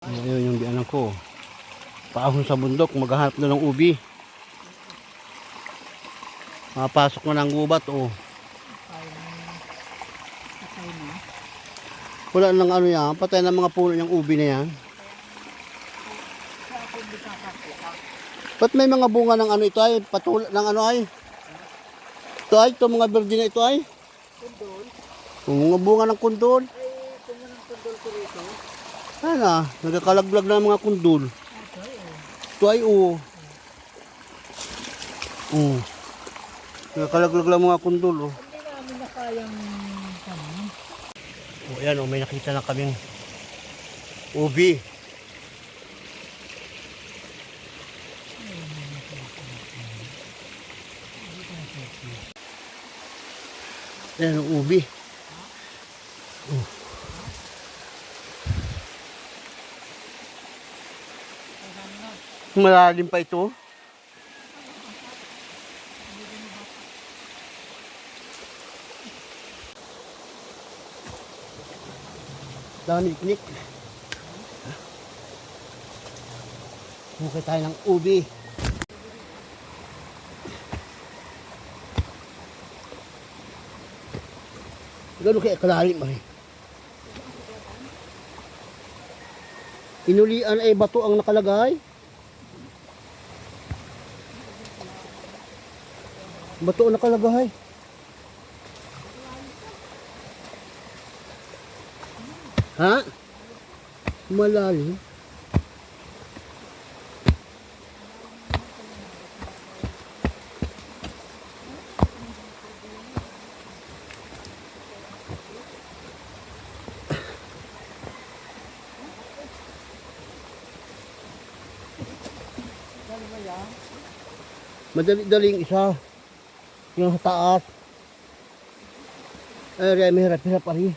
Ayun yung bianan ko. Paahon sa bundok, maghahanap na ng ubi. Mapasok na ng gubat, oh. Wala nang ano yan, patay ng mga puno ng ubi na yan. Ba't may mga bunga ng ano ito ay? Patula ng ano ay? Ito ay, ito mga berde na ito ay? Kundol? Mga bunga ng kundol. Ay, bunga ng kundol ko rito. Ano, nagkakalaglag na mga kundol. Ito ay, oh. Oh. Nagkakalaglag na mga kundol, oh. Hindi namin na kayang kanin. Oh, ayan, oh, may nakita na kaming ubi. Ayan ang ubi. Oh. Malalim pa ito. Dami iknik. Mukha tayo ng ubi. Gano'n kaya kalalim ay. Inulian ay bato ang nakalagay. Bato ang nakalagay. Ha? Malalim. Madali-daling isa. Yung sa taas. Ay, may hirap-hirap pa rin.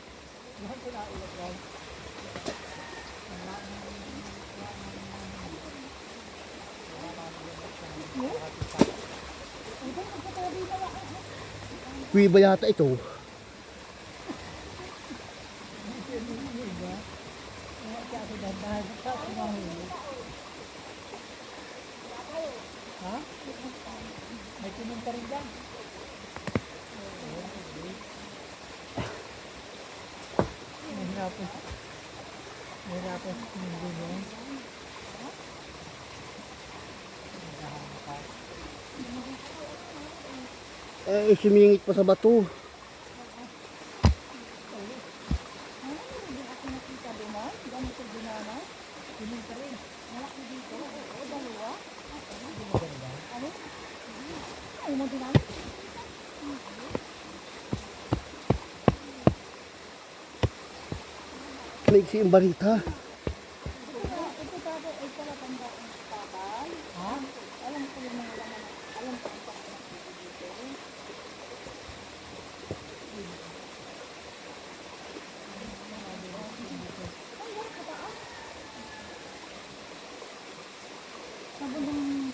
Kuiba yata ito. Ha? May pumunta rin dyan. Mahirapan. Mahirapan sa hindi mo. Eh, sumingit pa sa bato. Maiksi yung barita.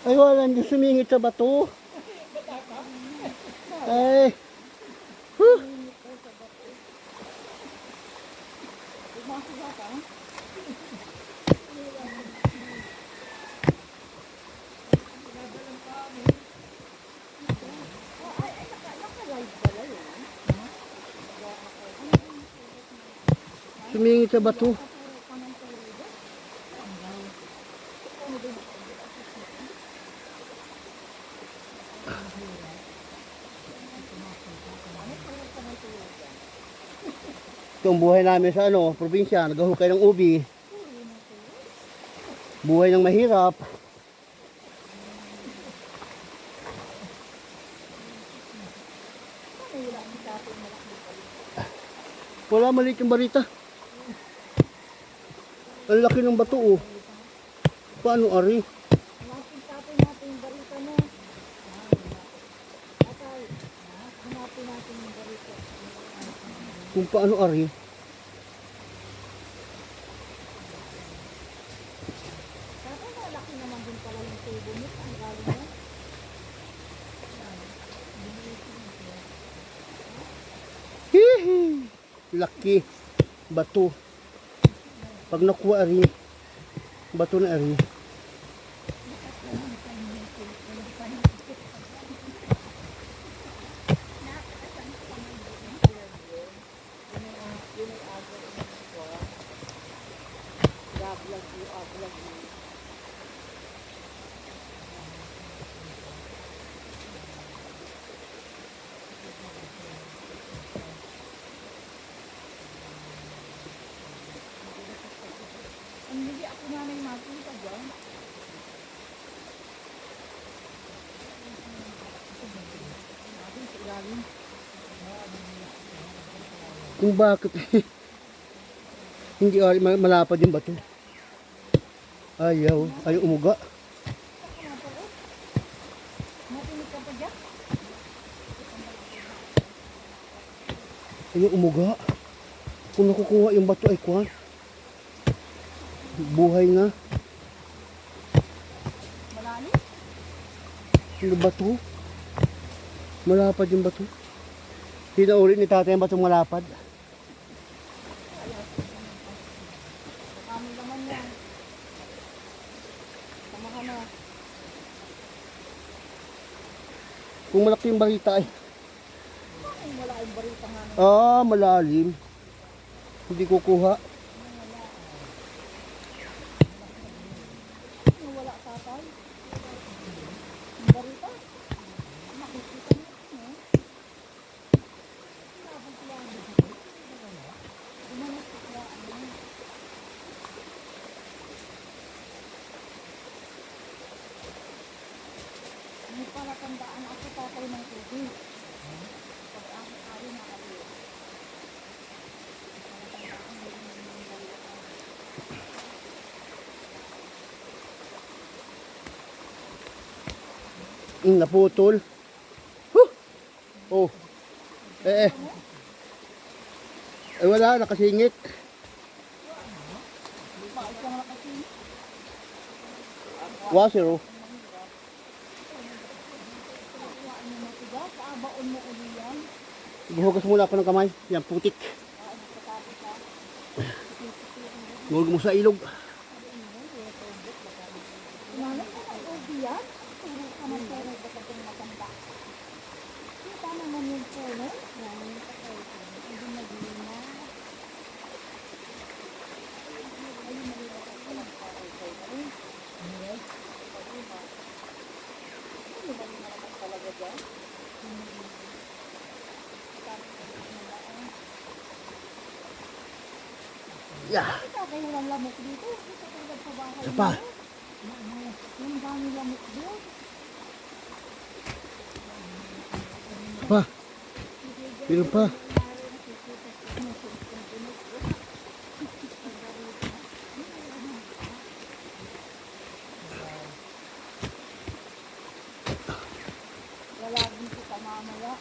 Ay, wala hindi sumingit sa bato. Ay. Huh. Sumingit sa bato. Ito ang buhay namin sa ano, probinsya, naghahukay ng ubi. Buhay ng mahirap. Wala, maliit yung barita. Ang laki ng bato, oh. Paano ari? Kung paano ari? Hihi! Laki bato. Pag nakuha ari, Bato na eri. Ang hindi ako nanay makita dyan. Kung bakit hindi malapad yung bato. Ayaw umuga. Matinig ka pa dyan? Ayaw umuga. Kung nakukuha yung bato ay kuhan. Buhay na. Malalim? Yung bato. Malapad yung bato. Hinauli ni tatay yung batong malapad. Kami naman yan. Samahan na. Kung malaki yung balita ay. Ay, wala yung barita nga na. Malalim. Hindi kukuha. Wala tatay. Yung barita. Makikita mo. No? Labang sila. Umanak sila. May palatandaan ako tatay ng tubig. Pag ako tayo na kayo. Naputol. Huh! Oh. Wala, nakasingit. Washer, oh. Baon mo uli yan. Buhugas muna ako ng kamay. Yan, putik. Ngulog mo sa ilog. Nanay, nakaubi yan. Turo ka na turo ba ka itong matanda? Kita naman yung puno. Yan, yung kakay. Hindi nag-lima. Ayun, nalilat ako. Nagkakay na rin. Ano ba yung naman talaga dyan? Yeah. Kita kayo walang lamok dito. Kita kayo sa bahay. Isa pa. Yung dami lamok doon. Pa. Meron pa. Wala din kita mamaya.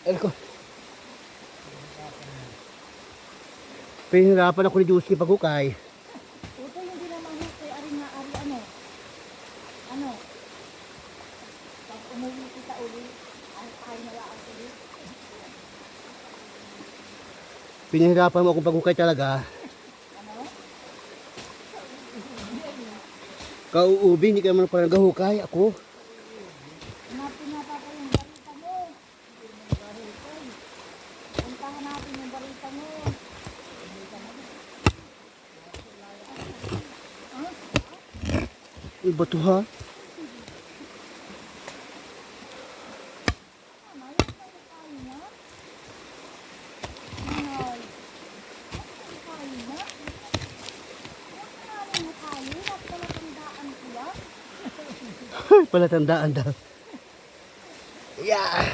Ko. Pinahirapan ako ni Juski pagukay. Ito yung dinamahit kay Ari nga Ari ano? Ano? Pag umuwi kita uli, ang tayo na lang uli. Pinahirapan mo akong pagukay talaga. Ano? Kauubi, hindi ka naman parang gahukay. Ako. Hanapin na papa yung barita mo. Puntahan natin yung barita mo. Ay, bato ha. Palatandaan daw. Yeah.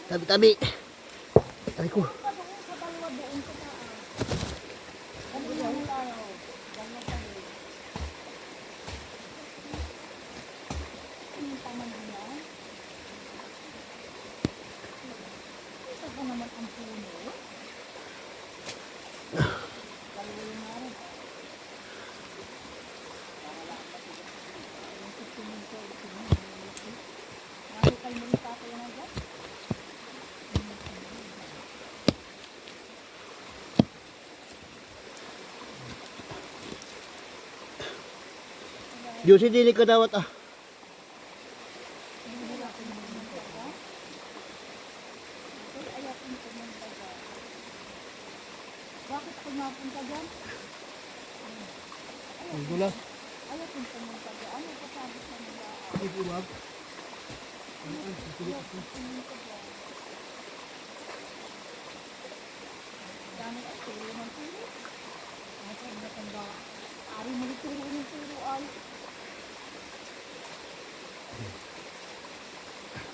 Tabi-tabi. Ay ko. Ito pa naman ang puno. Juicy dili ka dawat ah. Bakit ako napunta dyan? Ang dulas. Ayaw kong pumunta dyan. Ano pa sabi sa nila? Ay, iwag. Pumunta dyan. Dami ay turo ng turo. Ang sabi na tanda. Ari mo rin turo ng turo ay.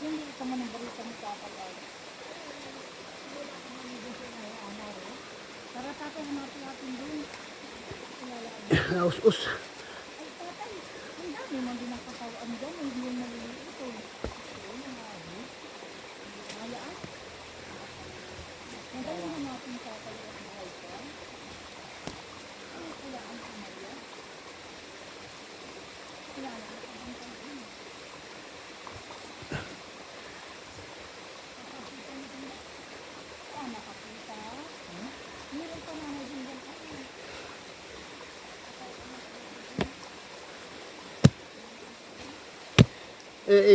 Hindi ka man ang balita mo kapag para tatay hanapin natin doon. Naus-us. Ay tatay, ang dami man din nakakawaan dyan. Hindi yung maliliit ito. Oo, mga ari. Malaan. Magaling hanapin tatay at buhay ka. Ano kaya ang kumaya? Kaya na, nakabantay din. Nakakita mo din ba? Ah, nakakita. Meron pa naman din ba?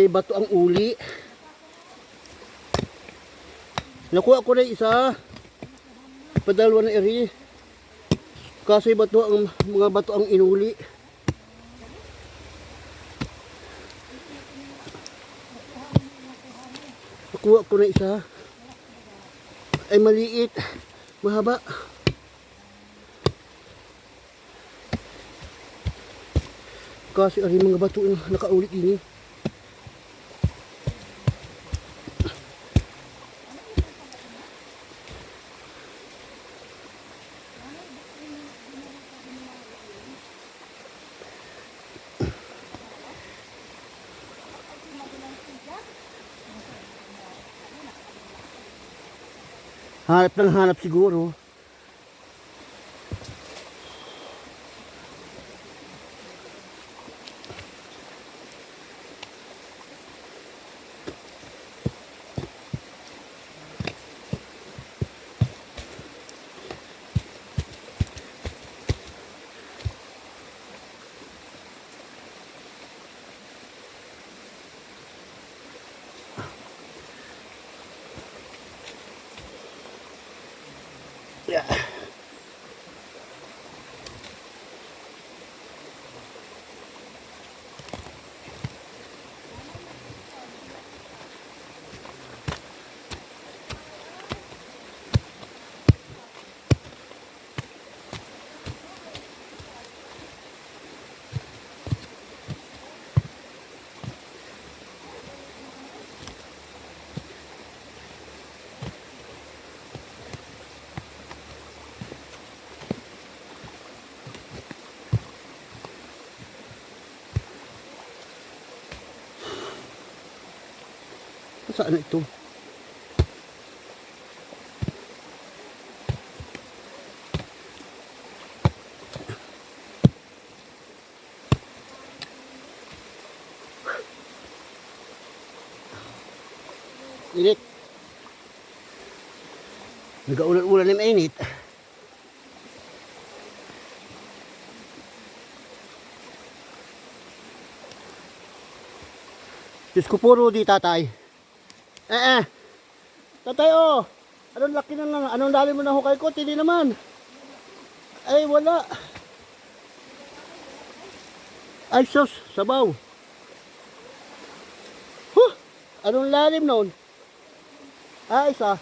Bato ang uli. Nakuha ko na isa. Padalwa na eri. Kasi bato ang mga bato ang inuli. Nakuha ko na isa. Ay maliit. Mahaba. Kasi ari mga bato ang nakaulit ini. Hanap ng hanap siguro. Yeah. Saan na ito? Init. Nag-aulan-ulan na mainit. Diyos ko puro di tatay. Tatay oh. Anong laki na lang. Anong lalim mo na hukay ko? Tili naman. Ay wala. Ay sus. Sabaw. Huh. Anong lalim noon? Ah, isa.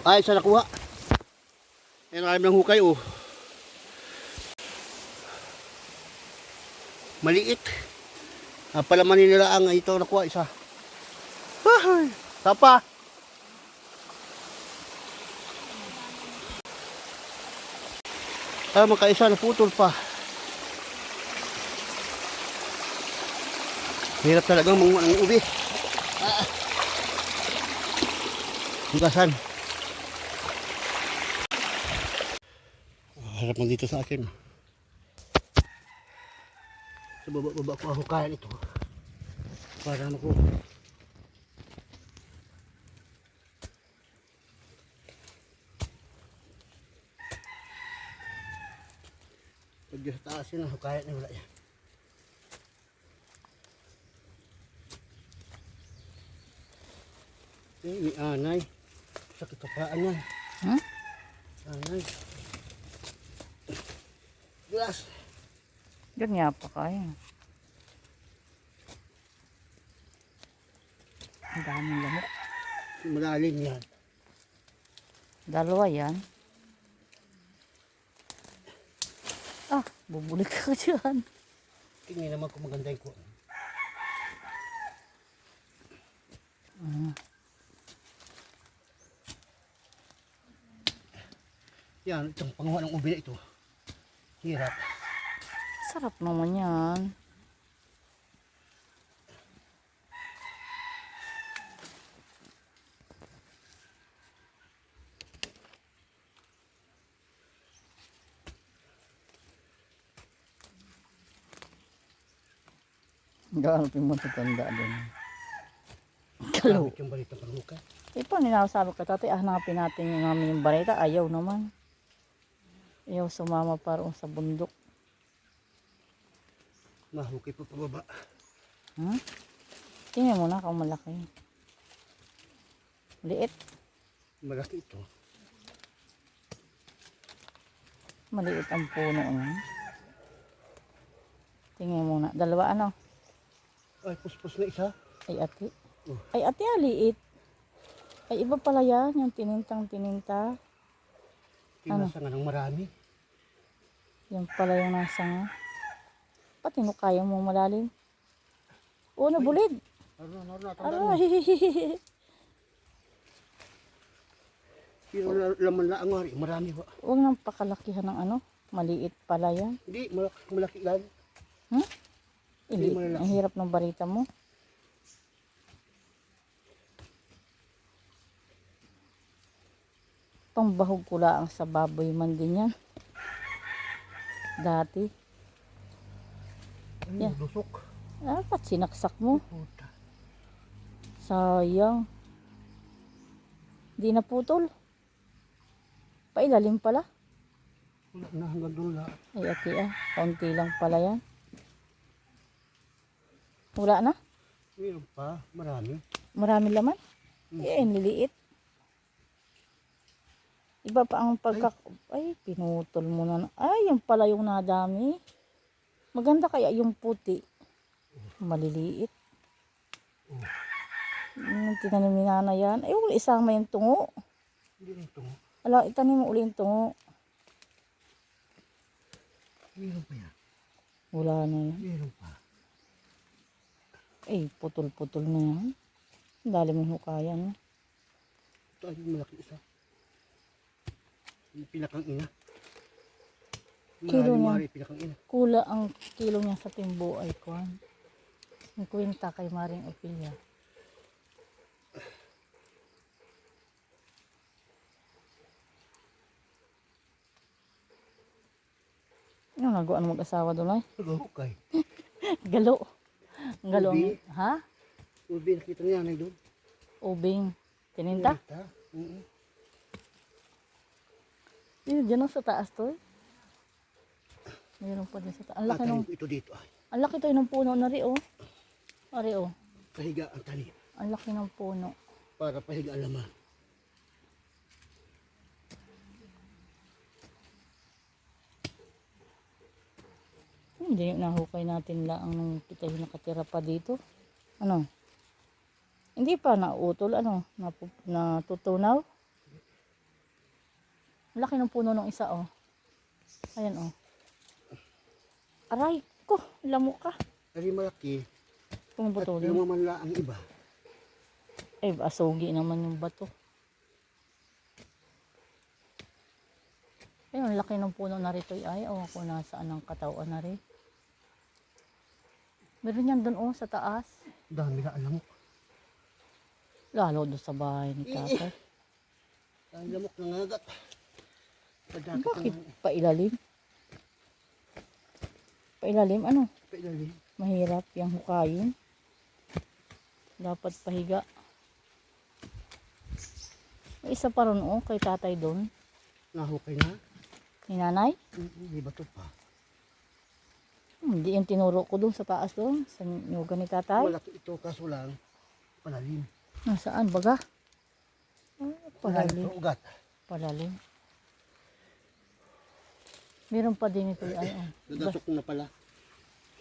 Ay, isa nakuha. Ayan, lalim ng hukay oh. Maliit. Palamanin nila ang ito nakuha isa. Ay, tapa. Makaisa naputol pa. Hirap talagang manguha ng ubi. Hugasan. Harap mo dito sa akin. Sa baba ko ang hukayan ito. Para makuha. Pag sa taas yun, kaya na wala yan. May anay. Sakit sa paan yan. Hmm? Anay. Glass. Ganyan pa kaya. Ang daming lamok. Malalim yan. Dalawa yan. Ah, bubulik ka dyan. Tingnan naman kung maganda yung kuwan. Yan, itong panguha ng ubi na ito. Hirap. Sarap naman yan. Gaanapin mo sa tanda din. Kalo. Kapit yung balita panguka. Eh, paano ninasabi ka, tatay, hanapin natin yung namin yung bareta. Ayaw naman. Ayaw sumama parang sa bundok. Mahukay pa pababa. Hmm? Tingnan mo na kung malaki. Liit. Malaki ito. Maliit ang puno. Tingnan mo na. Dalawa ano? Ay, puspos na isa. Ay ate. Oh. Ay ate, liit. Ay iba pala yan. Yung tinintang-tininta. Tinasa nga ng marami. Yan pala yung nasa nga. Pati no kaya mo malalim. Oo, nabulid. Aray. Pero laman lang ang hari, marami ba? Huwag nang pakalakihan ng ano. Maliit pala yan. Hindi, malaki lang. Hmm? Hindi Hindi. malaki. Ang hirap ng barita mo. Pangbahog ko lang sa baboy man din yan. Dati. Ano, Yeah. lusok. Dapat sinaksak mo. Puta. Sayang. Di naputol. Pailalim pala. Wala na hanggang doon lahat. Ay ate kaunti lang pala yan. Wala na? Meron pa, marami. Marami laman? Eh, niliit. Iba pa ang Ay, pinutol mo na. Ay, yung pala yung nadami. Maganda kaya yung puti. Maliliit. Tinanim ni Nana yan. Ay, wala isama yung tungo. Hindi na ito. Ala, itanim mo uli yung tungo. Meron pa yan. Wala na yan. Meron pa. Eh, putol-putol na yan. Ang lalim ng hukayan. Ito ay yung malaki isa. Yung pinakang ina. Kilo niya. Mari, pinakang ina. Kula ang kilo niya sa timbo ay kuwan. Ang kwenta kay Maring Opilia. Ano nagawa ng mag-asawa doon ay? Nagahukay. Galo. Ang galo. Ubi. Ha? Ubi, nakita niya na doon. Ubing. Tininta? Mm-hmm. Dito dyan ang sa taas to eh. Mayroon pa din sa taas. Ang laki Tatanim ng, ko ito dito ay. ang laki to ng puno na rin oh. Ari oh. Kahiga ang tanim. Ang laki ng puno. Para pahiga ang laman. Hindi nahukay natin lang nung kita yung nakatira pa dito. Ano? Hindi pa nautol, ano? Natutunaw. Laki ng puno ng isa, oh. Ayan, oh. Aray ko, lamok ka. Ari malaki. At Pumuputulin. lumamanla ang iba. Eh, asugi naman yung bato. Ayun, laki ng puno na rito ay. O kung nasaan ang katawan na rin. Meron yan doon, oh, sa taas. Dami na alamok. Lalo doon sa bahay ni tatay. Ang lamok ng agat. Pagdakit Bakit ng pailalim? Pailalim, ano? pailalim. Mahirap yung hukayin. Dapat pahiga. May isa pa ron, oh, kay tatay doon. Nahukay na. Ni nanay. Hindi ba ito pa? Hindi yung tinuro ko doon sa taas doon. Sa nyuga ni tatay. Malaki ito, kaso lang, palalim. Nasaan baga? Ah, Palalim. palalim. Ugat. Palalim. Meron pa din ito. Ay, oh. Nadasok na pala.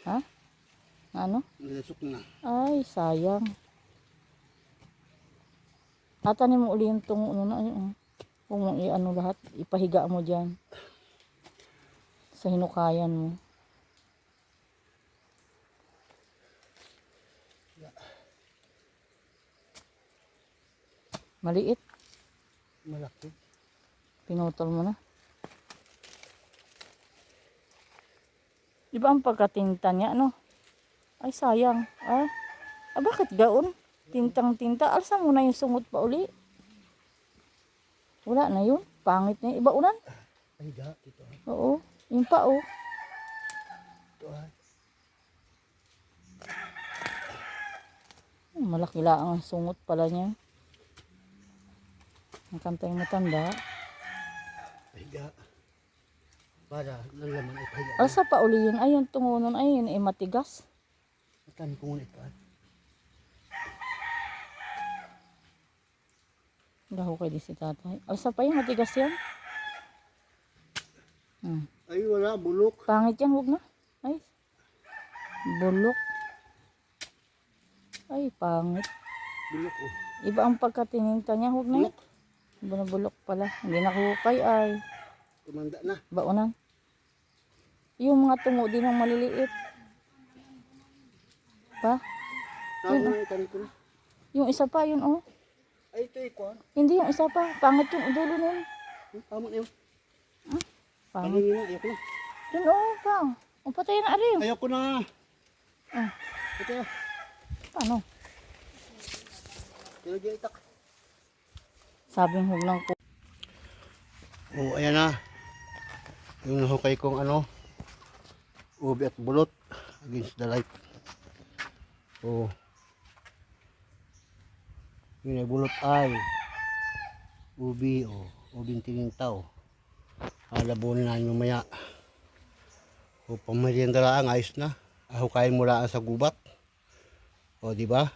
Ha? Ano? Nadasok na. Ay, sayang. Tatanim mo uli yung tungo na ano. Kung mo i-ano lahat, ipahiga mo dyan. Sa hinukayan mo. Maliit. Malaki. Pinutol mo na. Di ba ang pagkatinta niya, no? Ay, sayang. Bakit gaon? Tintang-tinta. Alsa mo na yung sungot pa uli. Wala na yun. Pangit na yun. Iba unan? Pahiga. Ito. Oo. Yung pa, oh. Ito. Malaki lang ang sungot pala niya. Ang kantay matanda. Pahiga. Para lang laman ay pahiga. Alsa pa uli yun. Ay, yung tungo nun. Ay, yun ay matigas. Matanim ko muna ito. Gahukay di si tatay. Alsa pa yun. Matigas yan. Ay, wala. Bulok. Pangit yan. Huwag na. Ay. Bulok. Ay, pangit. Bulok. Oh. Iba ang pagkatininta niya. Huwag na yun. Bulok. Iba na bulok pala. Hindi nakukay ay. Tumanda na. Baunan. Yung mga tungo din ang maliliit. Pa? Tama na itanim ko na. Yung isa pa yun oh. Ay, ito ikuan. Hindi yung isa pa. Pangit yung dulo nun. Tama na yun. Pangit. Pangingin na. Ayoko na. Yun oh pa. O patay na alim. Ayoko na. Ah, Ito. paano? Tinagyan itak. Sabing huwag lang po. Oh, ayan na. Yung nahukay kong ano, ubi at bulot against the light. Oh. Yung bulot ay ubi o ubing tinintaw. Alabunin na mamaya. O pamerienda lang ayos na. Hukayin mo lang sa gubat. O di ba?